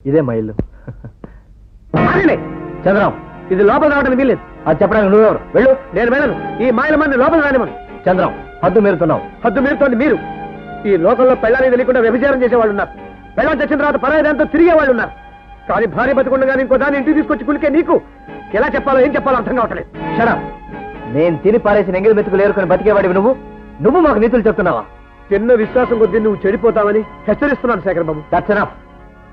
ఇదే మా ఇల్లు. చంద్రం, ఇది లోపల రావడానికి వీల్లేదు. అది చెప్పడానికి నువ్వెవరు? వెళ్ళు. నేను వెళ్ళను. ఈ మాయల మంది లోపల రానివ్వను. చంద్రం, హద్దు మీరుతున్నావు. హద్దు మీరుతోంది మీరు. ఈ లోకంలో పెళ్ళాన్ని తెలియకుండా వ్యభిచారం చేసేవాళ్ళు ఉన్నారు. పెళ్ళం తెచ్చిన తర్వాత పరాయిదాంతో తిరిగే వాళ్ళు ఉన్నారు. కానీ భార్య బతుకుండగానే ఇంకో దాన్ని ఇంటికి తీసుకొచ్చి కులికే నీకు ఎలా చెప్పాలో ఏం చెప్పాలో అర్థం కావట్లేదు. షడా, నేను తిని పారేసిన ఎంగిలి మెతుకులు ఏరుకొని బతికేవాడివి నువ్వు మాకు నీతులు చెప్తున్నావా? చిన్న విశ్వాసం కొద్దీ నువ్వు చెడిపోతావని హెచ్చరిస్తున్నాను శేఖర్ బాబు. దర్శన,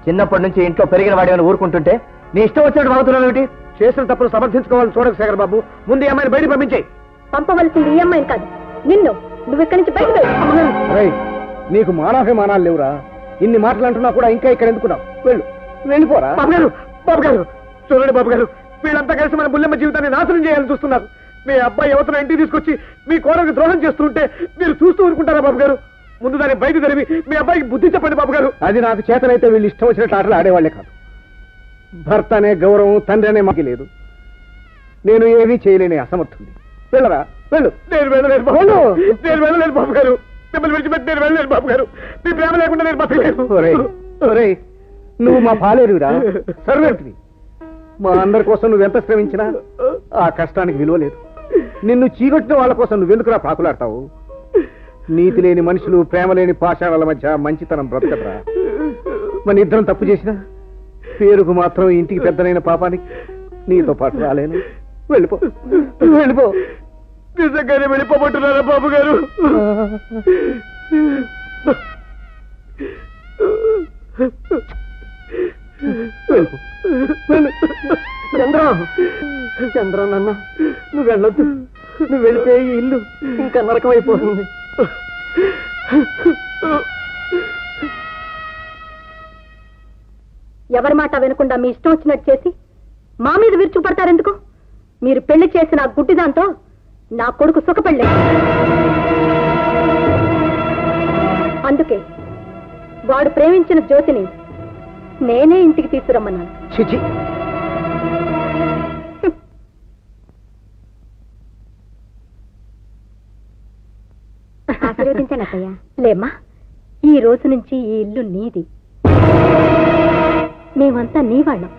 చిన్నప్పటి నుంచి ఇంట్లో పెరిగిన వాడిని ఊరుకుంటుంటే నీ ఇష్టం వచ్చినట్టు వాగుతున్నావు ఏమిటి? చేసిన తప్పును సమర్థించుకోవాలని చూడకు శేఖర్ బాబు. ముందు ఈ అమ్మాయిని బయట పంపించేయి. పంపవలసింది ఈ అమ్మాయిని కాదు, నిన్ను. నువ్వు ఇక్కడి నుంచి బయట. నీకు మానాభిమానాలు లేవురా? ఇన్ని మాటలు అంటున్నా కూడా ఇంకా ఇక్కడ ఎందుకున్నావు? వెళ్ళిపోరా. బాబు గారు చూడండి బాబు గారు, వీళ్ళంతా కలిసి మన బుల్లెమ్మ జీవితాన్ని నాశనం చేయాలని చూస్తున్నారు. మీ అబ్బాయి యువతను ఇంటికి తీసుకొచ్చి మీ కోడలికి ద్రోహం చేస్తుంటే మీరు చూస్తూ ఊరుకుంటారా బాబు గారు? ముందు దాన్ని బయట జరిగి మీ అబ్బాయికి బుద్ధి చెప్పండి బాబు గారు. అది నాకు చేతనైతే వీళ్ళు ఇష్టం వచ్చినట్టు ఆటలు ఆడేవాళ్లే కాదు. భర్త అనే గౌరవం తండ్రి అనే మాకు లేదు. నేను ఏమీ చేయలేని అసమర్థుంది. వెళ్ళరా, వెళ్ళు. నేను వెళ్ళలేదు బాబు గారు. మిమ్మల్ని విడిచిపెట్టి నేను వెళ్ళలేదు బాబు గారు. మీ ప్రేమ లేకుండా నేను బతకలేదు. నువ్వు మా పాలేరురా, సర్వేంటివి. మా అందరి కోసం నువ్వెంత శ్రమించినా ఆ కష్టానికి విలువ లేదు. నిన్ను చీగొట్టిన వాళ్ళ కోసం నువ్వెందుకురా పాకులాడతావు? నీతి లేని మనుషులు, ప్రేమ లేని పాషాణాల మధ్య మంచితనం బ్రతకరా. మన ఇద్దరం తప్పు చేసినా పేరుకు మాత్రం ఇంటికి పెద్దనైన పాపానికి నీతో పాటు రాలేను. వెళ్ళిపో. నిజంగానే వెళ్ళిపోమంటున్నారా బాబు గారు? చంద్రం నాన్న, నువ్వు వెళ్ళొద్దు. నువ్వు వెళితే ఈ ఇల్లు ఇంకా నరకమైపోతుంది. ఎవరి మాట వినకుండా మీ ఇష్టం వచ్చినట్టు చేసి మా మీద విరుచుకుపడతారెందుకు? మీరు పెళ్లి చేసిన ఆ గుడ్డిదాంతో నా కొడుకు సుఖపెళ్ళే. అందుకే వాడు ప్రేమించిన జ్యోతిని నేనే ఇంటికి తీసుకురమ్మన్నాను. చిచి, ఆశీర్వదించానయ్యా. లేమ్మా, ఈ రోజు నుంచి ఈ ఇల్లు నీది. మేమంతా నీ వాళ్ళం.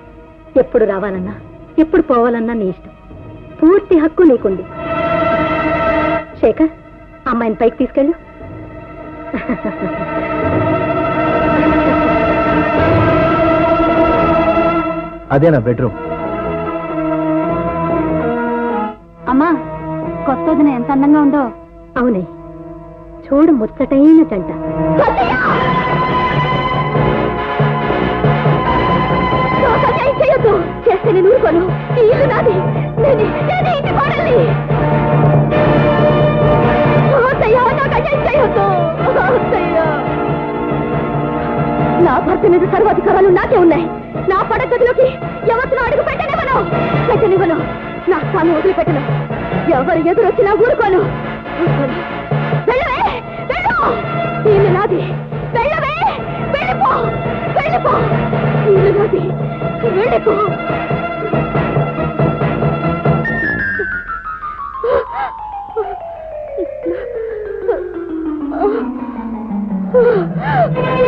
ఎప్పుడు రావాలన్నా ఎప్పుడు పోవాలన్నా నీ ఇష్టం. పూర్తి హక్కు నీకుంది. శేఖర్, అమ్మాయిని పైకి తీసుకెళ్ళు. అదే నా బెడ్రూమ్. అమ్మా, కొత్త వదిన ఎంత అందంగా ఉందో. అవునే, చూడు ముచ్చటైన జంట. చేస్తే నేను ఊరుకోను. ఈ ఇల్లు నాది. ఇంటి కోడల్ని. నా భర్త మీద సర్వాధికారాలు నాకే ఉన్నాయి. నా పడగదిలోకి ఎవరిని అడుగు పెట్టనివ్వను. నా స్థానం వదిలిపెట్టను. ఎవరు ఎదురొచ్చినా ఊరుకోను. వెళ్ళవే, వెళ్ళు. ఇల్లు నాది. వెళ్ళవే, వెళ్ళిపో. ఇల్లు నాది. వెళ్ళిపో.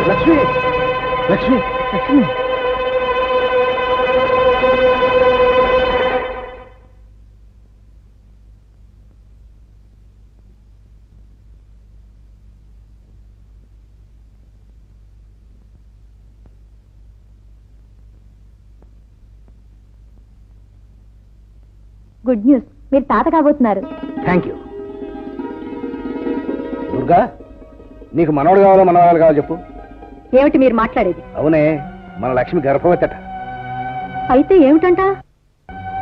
లక్ష్మి, లక్ష్మి, లక్ష్మి. గుడ్ న్యూస్, మీరు తాత కాబోతున్నారు. Thank you. దుర్గా, నీకు మనవడు కావాలో మనవరాలు కావాలో చెప్పు. ఏమిటి మీరు మాట్లాడేది? అవునే, మన లక్ష్మి గర్భవతి. అయితే ఏమిటంట?